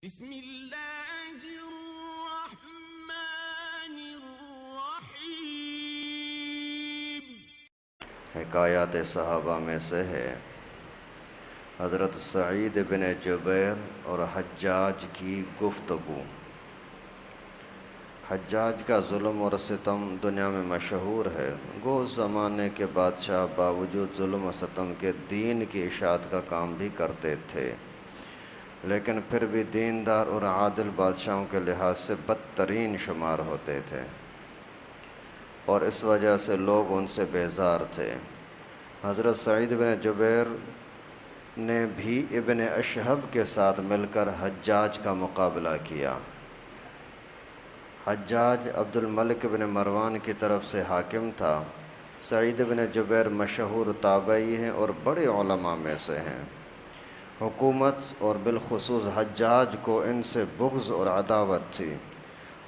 بسم اللہ الرحمن الرحیم۔ حکایات صحابہ میں سے ہے حضرت سعید بن جبیر اور حجاج کی گفتگو۔ حجاج کا ظلم اور ستم دنیا میں مشہور ہے۔ گو اس زمانے کے بادشاہ باوجود ظلم و ستم کے دین کی اشاعت کا کام بھی کرتے تھے، لیکن پھر بھی دیندار اور عادل بادشاہوں کے لحاظ سے بدترین شمار ہوتے تھے، اور اس وجہ سے لوگ ان سے بیزار تھے۔ حضرت سعید بن جبیر نے بھی ابن اشہب کے ساتھ مل کر حجاج کا مقابلہ کیا۔ حجاج عبد الملک بن مروان کی طرف سے حاکم تھا۔ سعید بن جبیر مشہور تابعی ہیں اور بڑے علماء میں سے ہیں۔ حکومت اور بالخصوص حجاج کو ان سے بغض اور عداوت تھی،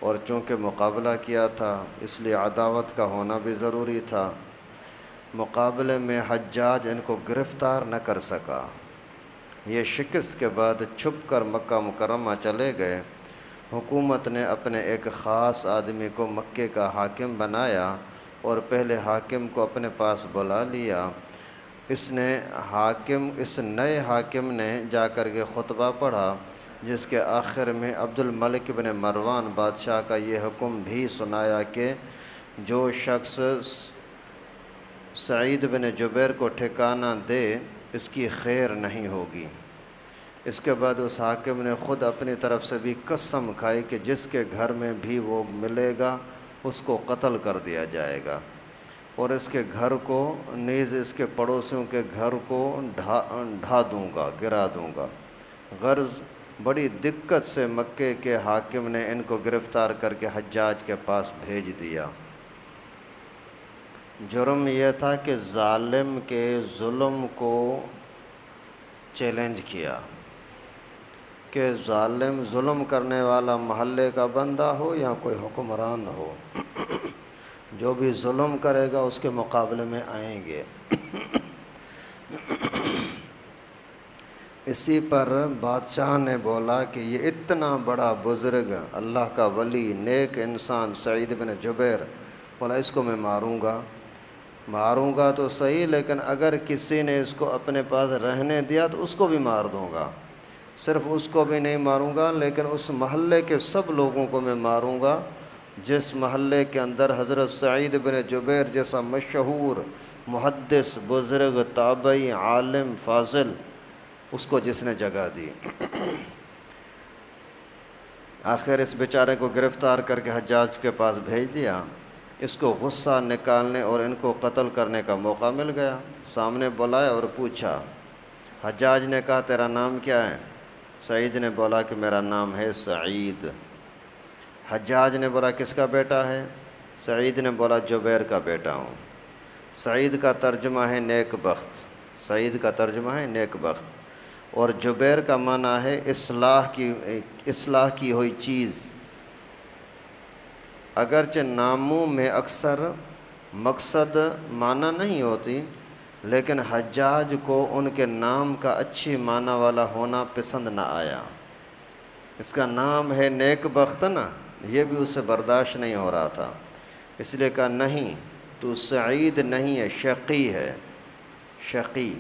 اور چونکہ مقابلہ کیا تھا اس لیے عداوت کا ہونا بھی ضروری تھا۔ مقابلے میں حجاج ان کو گرفتار نہ کر سکا۔ یہ شکست کے بعد چھپ کر مکہ مکرمہ چلے گئے۔ حکومت نے اپنے ایک خاص آدمی کو مکے کا حاکم بنایا اور پہلے حاکم کو اپنے پاس بلا لیا۔ اس نئے حاکم نے جا کر کے خطبہ پڑھا، جس کے آخر میں عبد الملک بن مروان بادشاہ کا یہ حکم بھی سنایا کہ جو شخص سعید بن جبیر کو ٹھکانہ دے اس کی خیر نہیں ہوگی۔ اس کے بعد اس حاکم نے خود اپنی طرف سے بھی قسم کھائی کہ جس کے گھر میں بھی وہ ملے گا اس کو قتل کر دیا جائے گا، اور اس کے گھر کو نیز اس کے پڑوسیوں کے گھر کو ڈھا دوں گا، گرا دوں گا۔ غرض بڑی دقت سے مکے کے حاکم نے ان کو گرفتار کر کے حجاج کے پاس بھیج دیا۔ جرم یہ تھا کہ ظالم کے ظلم کو چیلنج کیا، کہ ظالم ظلم کرنے والا محلے کا بندہ ہو یا کوئی حکمران ہو، جو بھی ظلم کرے گا اس کے مقابلے میں آئیں گے۔ اسی پر بادشاہ نے بولا کہ یہ اتنا بڑا بزرگ اللہ کا ولی نیک انسان سعید بن جبیر، بولا اس کو میں ماروں گا تو صحیح، لیکن اگر کسی نے اس کو اپنے پاس رہنے دیا تو اس کو بھی مار دوں گا۔ صرف اس کو بھی نہیں ماروں گا لیکن اس محلے کے سب لوگوں کو میں ماروں گا جس محلے کے اندر حضرت سعید بن جبیر جیسا مشہور محدث، بزرگ، تابعی، عالم، فاضل، اس کو جس نے جگہ دی۔ آخر اس بیچارے کو گرفتار کر کے حجاج کے پاس بھیج دیا۔ اس کو غصہ نکالنے اور ان کو قتل کرنے کا موقع مل گیا۔ سامنے بلایا اور پوچھا۔ حجاج نے کہا تیرا نام کیا ہے؟ سعید نے بولا کہ میرا نام ہے سعید۔ حجاج نے بولا کس کا بیٹا ہے؟ سعید نے بولا جبیر کا بیٹا ہوں۔ سعید کا ترجمہ ہے نیک بخت، سعید کا ترجمہ ہے نیک بخت، اور جبیر کا معنی ہے اصلاح کی ہوئی چیز۔ اگرچہ ناموں میں اکثر مقصد معنی نہیں ہوتی، لیکن حجاج کو ان کے نام کا اچھی معنی والا ہونا پسند نہ آیا۔ اس کا نام ہے نیک بخت نا، یہ بھی اسے برداشت نہیں ہو رہا تھا، اس لیے کہا نہیں، تو سعید نہیں ہے، شقی ہے، شقی،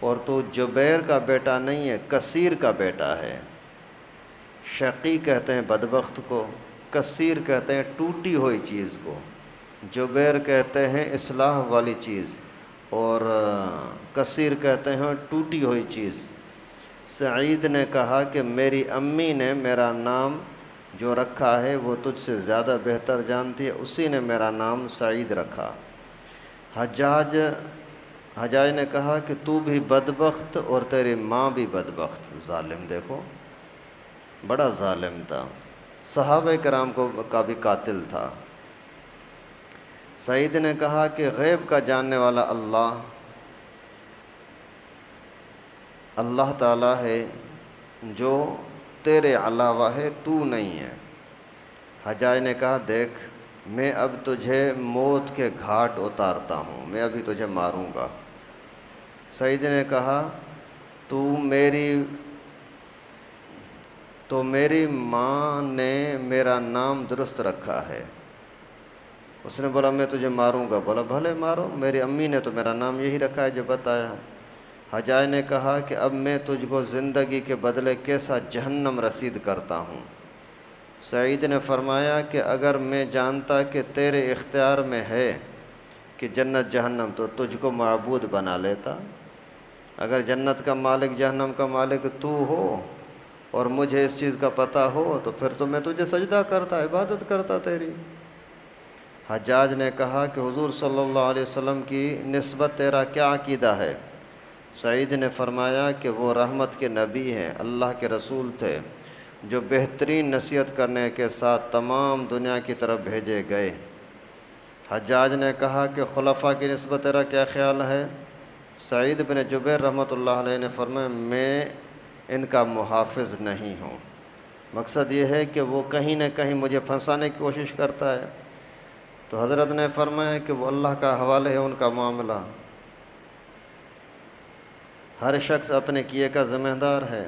اور تو جبیر کا بیٹا نہیں ہے، کثیر کا بیٹا ہے۔ شقی کہتے ہیں بدبخت کو، کثیر کہتے ہیں ٹوٹی ہوئی چیز کو، جبیر کہتے ہیں اصلاح والی چیز، اور کثیر کہتے ہیں ٹوٹی ہوئی چیز۔ سعید نے کہا کہ میری امی نے میرا نام جو رکھا ہے وہ تجھ سے زیادہ بہتر جانتی ہے، اسی نے میرا نام سعید رکھا۔ حجاج نے کہا کہ تو بھی بدبخت اور تیری ماں بھی بدبخت۔ ظالم، دیکھو بڑا ظالم تھا، صحابہ کرام کا بھی قاتل تھا۔ سعید نے کہا کہ غیب کا جاننے والا اللہ تعالیٰ ہے، جو تیرے علاوہ ہے، تو نہیں ہے۔ حجاج نے کہا دیکھ، میں اب تجھے موت کے گھاٹ اتارتا ہوں، میں ابھی تجھے ماروں گا۔ سعید نے کہا تو میری تو میری ماں نے میرا نام درست رکھا ہے۔ اس نے بولا میں تجھے ماروں گا، بولا بھلے مارو، میری امی نے تو میرا نام یہی رکھا ہے جو بتایا۔ حجاج نے کہا کہ اب میں تجھ کو زندگی کے بدلے کیسا جہنم رسید کرتا ہوں۔ سعید نے فرمایا کہ اگر میں جانتا کہ تیرے اختیار میں ہے کہ جنت جہنم تو تجھ کو معبود بنا لیتا۔ اگر جنت کا مالک جہنم کا مالک تو ہو اور مجھے اس چیز کا پتہ ہو تو پھر تو میں تجھے سجدہ کرتا، عبادت کرتا تیری۔ حجاج نے کہا کہ حضور صلی اللہ علیہ وسلم کی نسبت تیرا کیا عقیدہ ہے؟ سعید نے فرمایا کہ وہ رحمت کے نبی ہیں، اللہ کے رسول تھے جو بہترین نصیحت کرنے کے ساتھ تمام دنیا کی طرف بھیجے گئے۔ حجاج نے کہا کہ خلفاء کی نسبت تیرا کیا خیال ہے؟ سعید بن جبیر رحمۃ اللہ علیہ نے فرمایا میں ان کا محافظ نہیں ہوں۔ مقصد یہ ہے کہ وہ کہیں نہ کہیں مجھے پھنسانے کی کوشش کرتا ہے۔ تو حضرت نے فرمایا کہ وہ اللہ کا حوالے ہے ان کا معاملہ، ہر شخص اپنے کیے کا ذمہ دار ہے۔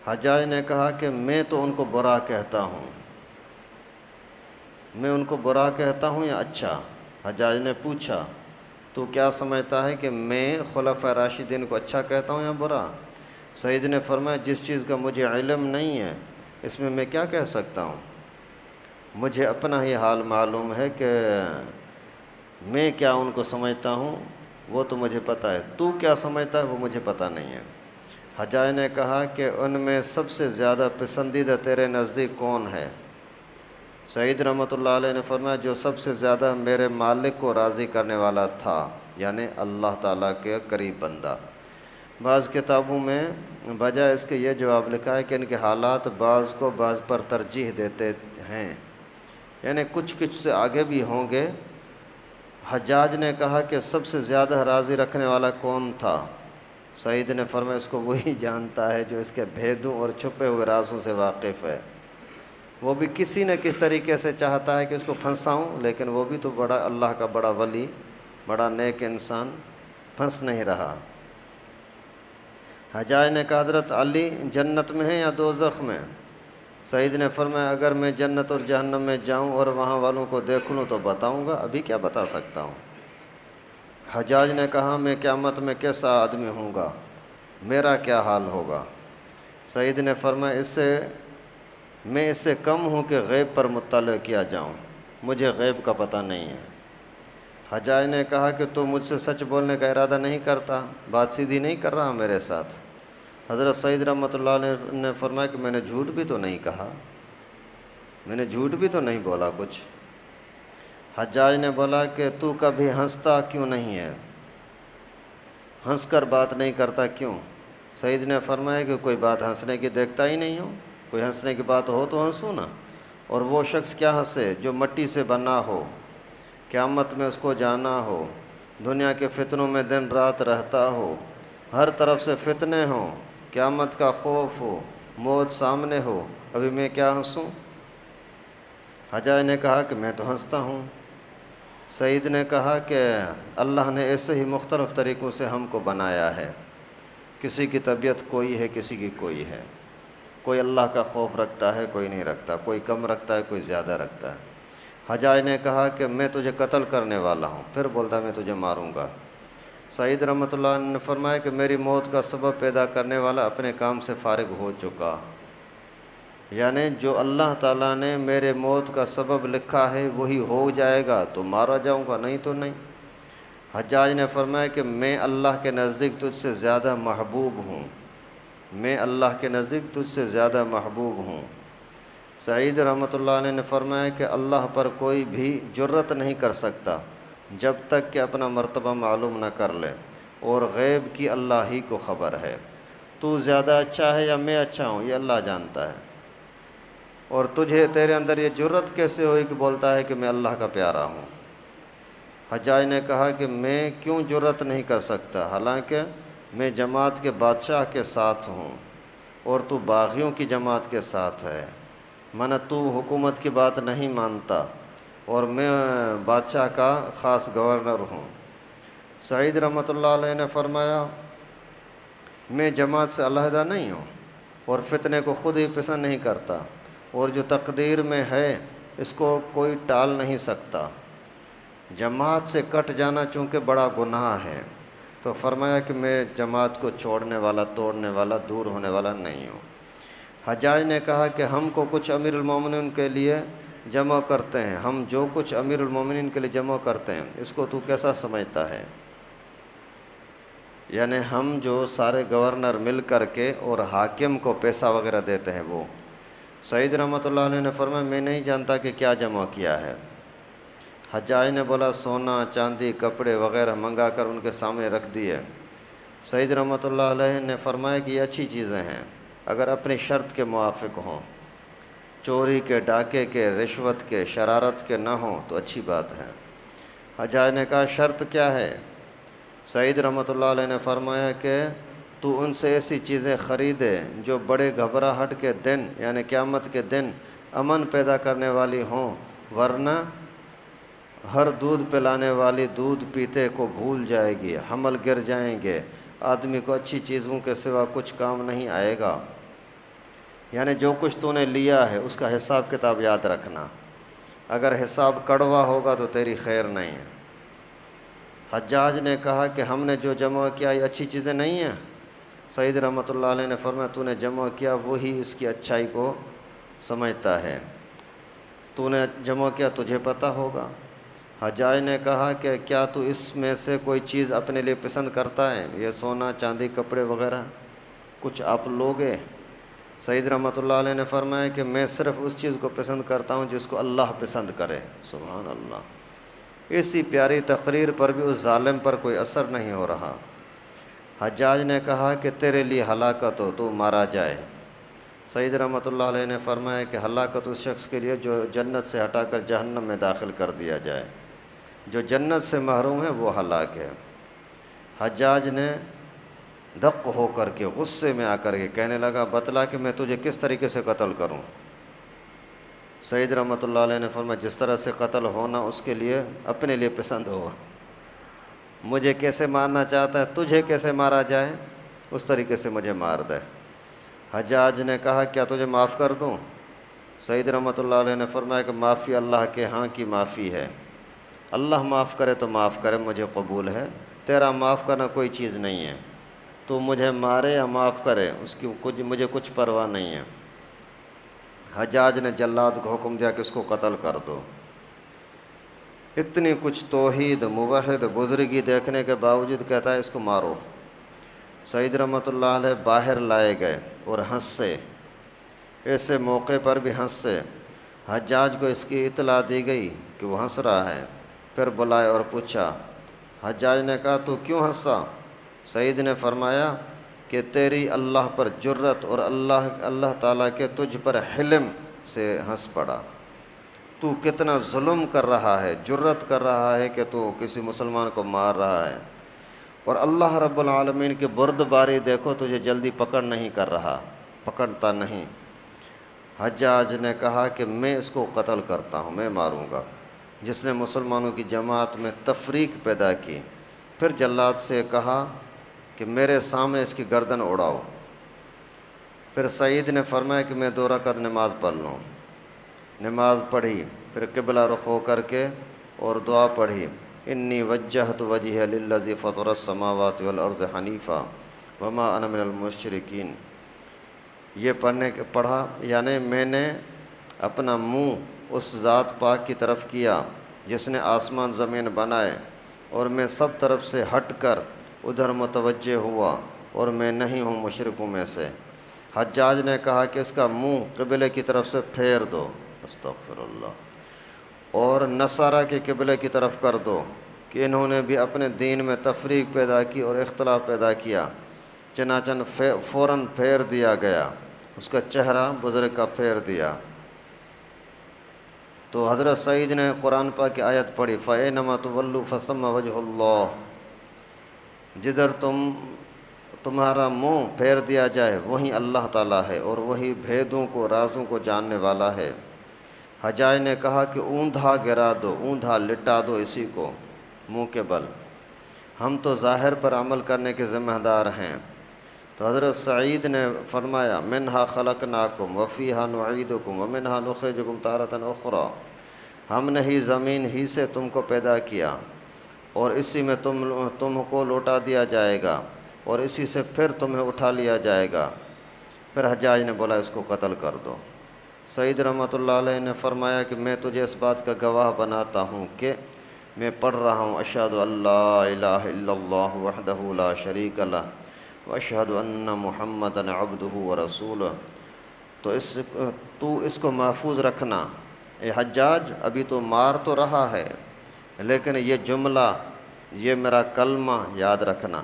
حجاج نے کہا کہ میں تو ان کو برا کہتا ہوں، میں ان کو برا کہتا ہوں یا اچھا؟ حجاج نے پوچھا تو کیا سمجھتا ہے کہ میں خلفاء راشدین کو اچھا کہتا ہوں یا برا؟ سعید نے فرمایا جس چیز کا مجھے علم نہیں ہے اس میں کیا کہہ سکتا ہوں؟ مجھے اپنا ہی حال معلوم ہے کہ میں کیا ان کو سمجھتا ہوں وہ تو مجھے پتہ ہے، تو کیا سمجھتا ہے وہ مجھے پتہ نہیں ہے۔ حجاج نے کہا کہ ان میں سب سے زیادہ پسندیدہ تیرے نزدیک کون ہے؟ سعید رحمۃ اللہ علیہ نے فرمایا جو سب سے زیادہ میرے مالک کو راضی کرنے والا تھا، یعنی اللہ تعالیٰ کے قریب بندہ۔ بعض کتابوں میں بجائے اس کے یہ جواب لکھا ہے کہ ان کے حالات بعض کو بعض پر ترجیح دیتے ہیں، یعنی کچھ سے آگے بھی ہوں گے۔ حجاج نے کہا کہ سب سے زیادہ راضی رکھنے والا کون تھا؟ سعید نے فرمایا اس کو وہی جانتا ہے جو اس کے بھیدوں اور چھپے ہوئے رازوں سے واقف ہے۔ وہ بھی کسی نہ کس طریقے سے چاہتا ہے کہ اس کو پھنساؤں، لیکن وہ بھی تو بڑا اللہ کا بڑا ولی، بڑا نیک انسان، پھنس نہیں رہا۔ حجاج نے کہا حضرت علی جنت میں ہیں یا دوزخ میں؟ سعید نے فرمایا اگر میں جنت اور جہنم میں جاؤں اور وہاں والوں کو دیکھ لوں تو بتاؤں گا، ابھی کیا بتا سکتا ہوں۔ حجاج نے کہا میں قیامت میں کیسا آدمی ہوں گا، میرا کیا حال ہوگا؟ سعید نے فرمایا میں اس سے کم ہوں کہ غیب پر مطلع کیا جاؤں، مجھے غیب کا پتہ نہیں ہے۔ حجاج نے کہا کہ تو مجھ سے سچ بولنے کا ارادہ نہیں کرتا، بات سیدھی نہیں کر رہا میرے ساتھ؟ حضرت سعید رحمۃ اللہ علیہ نے فرمایا کہ میں نے جھوٹ بھی تو نہیں کہا، میں نے جھوٹ بھی تو نہیں بولا کچھ۔ حجاج نے بولا کہ تو کبھی ہنستا کیوں نہیں ہے، ہنس کر بات نہیں کرتا کیوں؟ سعید نے فرمایا کہ کوئی بات ہنسنے کی دیکھتا ہی نہیں ہوں، کوئی ہنسنے کی بات ہو تو ہنسوں نا۔ اور وہ شخص کیا ہنسے جو مٹی سے بنا ہو، قیامت میں اس کو جانا ہو، دنیا کے فتنوں میں دن رات رہتا ہو، ہر طرف سے فتنے ہوں، قیامت کا خوف ہو، موت سامنے ہو، ابھی میں کیا ہنسوں؟ حجاج نے کہا کہ میں تو ہنستا ہوں۔ سعید نے کہا کہ اللہ نے ایسے ہی مختلف طریقوں سے ہم کو بنایا ہے، کسی کی طبیعت کوئی ہے، کسی کی کوئی ہے، کوئی اللہ کا خوف رکھتا ہے، کوئی نہیں رکھتا، کوئی کم رکھتا ہے، کوئی زیادہ رکھتا ہے۔ حجاج نے کہا کہ میں تجھے قتل کرنے والا ہوں، پھر بولتا میں تجھے ماروں گا۔ سعید رحمۃ اللہ نے فرمایا کہ میری موت کا سبب پیدا کرنے والا اپنے کام سے فارغ ہو چکا، یعنی جو اللہ تعالیٰ نے میرے موت کا سبب لکھا ہے وہی ہو جائے گا تو مارا جاؤں گا، نہیں تو نہیں۔ حجاج نے فرمایا کہ میں اللہ کے نزدیک تجھ سے زیادہ محبوب ہوں، میں اللہ کے نزدیک تجھ سے زیادہ محبوب ہوں۔ سعید رحمۃ اللہ علیہ نے فرمایا کہ اللہ پر کوئی بھی جرت نہیں کر سکتا جب تک کہ اپنا مرتبہ معلوم نہ کر لے، اور غیب کی اللہ ہی کو خبر ہے۔ تو زیادہ اچھا ہے یا میں اچھا ہوں یہ اللہ جانتا ہے، اور تیرے اندر یہ جرت کیسے ہوئی کہ بولتا ہے کہ میں اللہ کا پیارا ہوں؟ حجاج نے کہا کہ میں کیوں جرت نہیں کر سکتا، حالانکہ میں جماعت کے بادشاہ کے ساتھ ہوں اور تو باغیوں کی جماعت کے ساتھ ہے، مانا تو حکومت کی بات نہیں مانتا اور میں بادشاہ کا خاص گورنر ہوں۔ سعید رحمۃ اللہ علیہ نے فرمایا میں جماعت سے علیحدہ نہیں ہوں، اور فتنے کو خود ہی پسند نہیں کرتا، اور جو تقدیر میں ہے اس کو کوئی ٹال نہیں سکتا۔ جماعت سے کٹ جانا چونکہ بڑا گناہ ہے، تو فرمایا کہ میں جماعت کو چھوڑنے والا، توڑنے والا، دور ہونے والا نہیں ہوں۔ حجاج نے کہا کہ ہم کو کچھ امیر المومنین کے لیے جمع کرتے ہیں، ہم جو کچھ امیر المومنین کے لیے جمع کرتے ہیں اس کو تو کیسا سمجھتا ہے؟ یعنی ہم جو سارے گورنر مل کر کے اور حاکم کو پیسہ وغیرہ دیتے ہیں وہ۔ سعید رحمۃ اللہ علیہ نے فرمایا میں نہیں جانتا کہ کیا جمع کیا ہے۔ حجاج نے بولا سونا چاندی کپڑے وغیرہ منگا کر ان کے سامنے رکھ دیے۔ سعید رحمۃ اللہ علیہ نے فرمایا کہ یہ اچھی چیزیں ہیں اگر اپنی شرط کے موافق ہوں، چوری کے، ڈاکے کے، رشوت کے، شرارت کے نہ ہوں تو اچھی بات ہے۔ حجاج نے کہا شرط کیا ہے؟ سعید رحمۃ اللہ علیہ نے فرمایا کہ تو ان سے ایسی چیزیں خریدے جو بڑے گھبراہٹ کے دن یعنی قیامت کے دن امن پیدا کرنے والی ہوں، ورنہ ہر دودھ پلانے والی دودھ پیتے کو بھول جائے گی، حمل گر جائیں گے، آدمی کو اچھی چیزوں کے سوا کچھ کام نہیں آئے گا۔ یعنی جو کچھ تو نے لیا ہے اس کا حساب کتاب یاد رکھنا، اگر حساب کڑوا ہوگا تو تیری خیر نہیں ہے۔ حجاج نے کہا کہ ہم نے جو جمع کیا یہ اچھی چیزیں نہیں ہیں؟ سعید رحمۃ اللہ علیہ نے فرمایا تو نے جمع کیا وہی اس کی اچھائی کو سمجھتا ہے، تو نے جمع کیا تجھے پتہ ہوگا۔ حجاج نے کہا کہ کیا تو اس میں سے کوئی چیز اپنے لیے پسند کرتا ہے؟ یہ سونا چاندی کپڑے وغیرہ کچھ آپ لوگے؟ سعید رحمۃ اللہ علیہ نے فرمایا کہ میں صرف اس چیز کو پسند کرتا ہوں جس کو اللہ پسند کرے۔ سبحان اللہ، اسی پیاری تقریر پر بھی اس ظالم پر کوئی اثر نہیں ہو رہا۔ حجاج نے کہا کہ تیرے لیے ہلاکت ہو، تو مارا جائے۔ سعید رحمۃ اللہ علیہ نے فرمایا کہ ہلاکت اس شخص کے لیے جو جنت سے ہٹا کر جہنم میں داخل کر دیا جائے، جو جنت سے محروم ہے وہ ہلاک ہے۔ حجاج نے دق ہو کر کے غصے میں آ کر کے کہنے لگا بتلا کہ میں تجھے کس طریقے سے قتل کروں؟ سعید رحمۃ اللہ علیہ نے فرمایا جس طرح سے قتل ہونا اس کے لیے اپنے لیے پسند ہو، مجھے کیسے مارنا چاہتا ہے، تجھے کیسے مارا جائے اس طریقے سے مجھے مار دے۔ حجاج نے کہا کیا تجھے معاف کر دوں؟ سعید رحمۃ اللہ علیہ نے فرمایا کہ معافی اللہ کے ہاں کی معافی ہے، اللہ معاف کرے تو معاف کرے، مجھے قبول ہے، تیرا معاف کرنا کوئی چیز نہیں ہے، تو مجھے مارے یا معاف کرے اس کی مجھے کچھ پرواہ نہیں ہے۔ حجاج نے جلاد کو حکم دیا کہ اس کو قتل کر دو۔ اتنی کچھ توحید موحد بزرگی دیکھنے کے باوجود کہتا ہے اس کو مارو۔ سعید رحمۃ اللہ علیہ باہر لائے گئے اور ہنسے، ایسے موقع پر بھی ہنسے۔ حجاج کو اس کی اطلاع دی گئی کہ وہ ہنس رہا ہے، پھر بلائے اور پوچھا۔ حجاج نے کہا تو کیوں ہنسا؟ سعید نے فرمایا کہ تیری اللہ پر جرت اور اللہ تعالیٰ کے تجھ پر حلم سے ہنس پڑا۔ تو کتنا ظلم کر رہا ہے، جرت کر رہا ہے کہ تو کسی مسلمان کو مار رہا ہے، اور اللہ رب العالمین کی بردباری دیکھو تجھے جلدی پکڑ نہیں کر رہا، پکڑتا نہیں۔ حجاج نے کہا کہ میں اس کو قتل کرتا ہوں، میں ماروں گا، جس نے مسلمانوں کی جماعت میں تفریق پیدا کی۔ پھر جلاد سے کہا کہ میرے سامنے اس کی گردن اڑاؤ۔ پھر سعید نے فرمایا کہ میں 2 رکعت نماز پڑھ لوں۔ نماز پڑھی، پھر قبلہ رخ ہو کر کے اور دعا پڑھی، انی وجہت وجہی للذی فطر السماوات والارض حنیفا وما انا من المشرکین۔ یہ پڑھا یعنی میں نے اپنا منہ اس ذات پاک کی طرف کیا جس نے آسمان زمین بنائے، اور میں سب طرف سے ہٹ کر ادھر متوجہ ہوا، اور میں نہیں ہوں مشرکوں میں سے۔ حجاج نے کہا کہ اس کا منہ قبلے کی طرف سے پھیر دو، استغفر اللہ، اور نصارہ کے قبلے کی طرف کر دو کہ انہوں نے بھی اپنے دین میں تفریق پیدا کی اور اختلاف پیدا کیا۔ چنانچہ فوراً پھیر دیا گیا، اس کا چہرہ بزرگ کا پھیر دیا۔ تو حضرت سعید نے قرآن پاک کی آیت پڑھی، فَإِنَّمَا تُوَلُّوا فَثَمَّ وَجْهُ اللَّهِ، جدھر تمہارا منہ پھیر دیا جائے وہیں اللہ تعالیٰ ہے، اور وہی بھیدوں کو رازوں کو جاننے والا ہے۔ حجاج نے کہا کہ اوندھا گرا دو، اوندھا لٹا دو اسی کو منہ کے بل، ہم تو ظاہر پر عمل کرنے کے ذمہ دار ہیں۔ تو حضرت سعید نے فرمایا منہا خلقناکم وفیہا نعیدکم ومنہا نخرجکم تارۃ اخری، ہم نے ہی زمین ہی سے تم کو پیدا کیا اور اسی میں تم کو لوٹا دیا جائے گا اور اسی سے پھر تمہیں اٹھا لیا جائے گا۔ پھر حجاج نے بولا اس کو قتل کر دو۔ سعید رحمۃ اللہ علیہ نے فرمایا کہ میں تجھے اس بات کا گواہ بناتا ہوں کہ میں پڑھ رہا ہوں اشہد ان لا الہ الا اللہ وحدہ لا شریک لہ واشہد ان محمدا عبدہ ورسولہ۔ تو اس کو محفوظ رکھنا، اے حجاج ابھی تو مار تو رہا ہے لیکن یہ جملہ، یہ میرا کلمہ یاد رکھنا،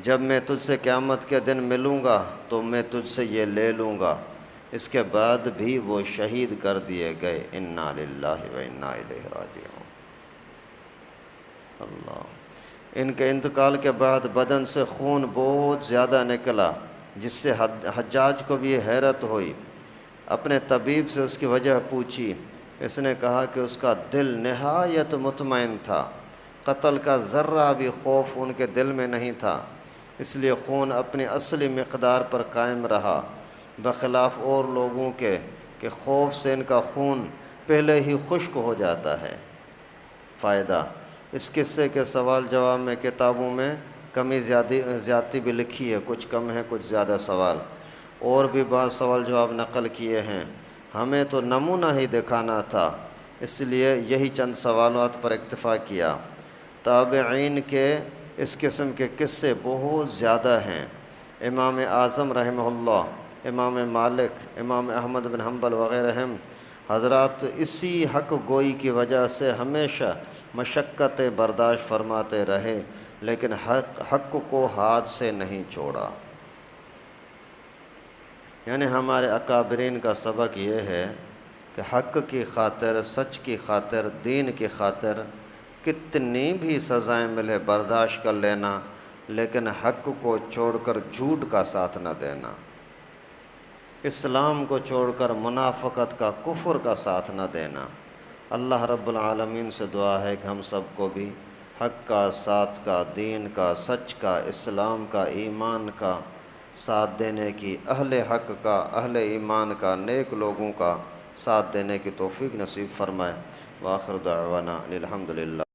جب میں تجھ سے قیامت کے دن ملوں گا تو میں تجھ سے یہ لے لوں گا۔ اس کے بعد بھی وہ شہید کر دیے گئے۔ انا للہ و انا الیہ راجعون۔ اللہ، ان کے انتقال کے بعد بدن سے خون بہت زیادہ نکلا، جس سے حجاج کو بھی حیرت ہوئی۔ اپنے طبیب سے اس کی وجہ پوچھی، اس نے کہا کہ اس کا دل نہایت مطمئن تھا، قتل کا ذرہ بھی خوف ان کے دل میں نہیں تھا، اس لیے خون اپنی اصلی مقدار پر قائم رہا، بخلاف اور لوگوں کے کہ خوف سے ان کا خون پہلے ہی خشک ہو جاتا ہے۔ فائدہ، اس قصے کے سوال جواب میں کتابوں میں کمی زیادتی بھی لکھی ہے، کچھ کم ہے کچھ زیادہ سوال، اور بھی بعض سوال جواب نقل کیے ہیں۔ ہمیں تو نمونہ ہی دکھانا تھا، اس لیے یہی چند سوالات پر اکتفا کیا۔ تابعین کے اس قسم کے قصے بہت زیادہ ہیں۔ امام اعظم رحمہ اللہ، امام مالک، امام احمد بن حنبل وغیرہ حضرات اسی حق گوئی کی وجہ سے ہمیشہ مشقتیں برداشت فرماتے رہے، لیکن حق کو ہاتھ سے نہیں چھوڑا۔ یعنی ہمارے اکابرین کا سبق یہ ہے کہ حق کی خاطر، سچ کی خاطر، دین کی خاطر کتنی بھی سزائیں ملے برداشت کر لینا، لیکن حق کو چھوڑ کر جھوٹ کا ساتھ نہ دینا، اسلام کو چھوڑ کر منافقت کا، کفر کا ساتھ نہ دینا۔ اللہ رب العالمین سے دعا ہے کہ ہم سب کو بھی حق کا، ساتھ کا، دین کا، سچ کا، اسلام کا، ایمان کا ساتھ دینے کی، اہل حق کا، اہل ایمان کا، نیک لوگوں کا ساتھ دینے کی توفیق نصیب فرمائے۔ وآخر دعوانا الحمدللہ۔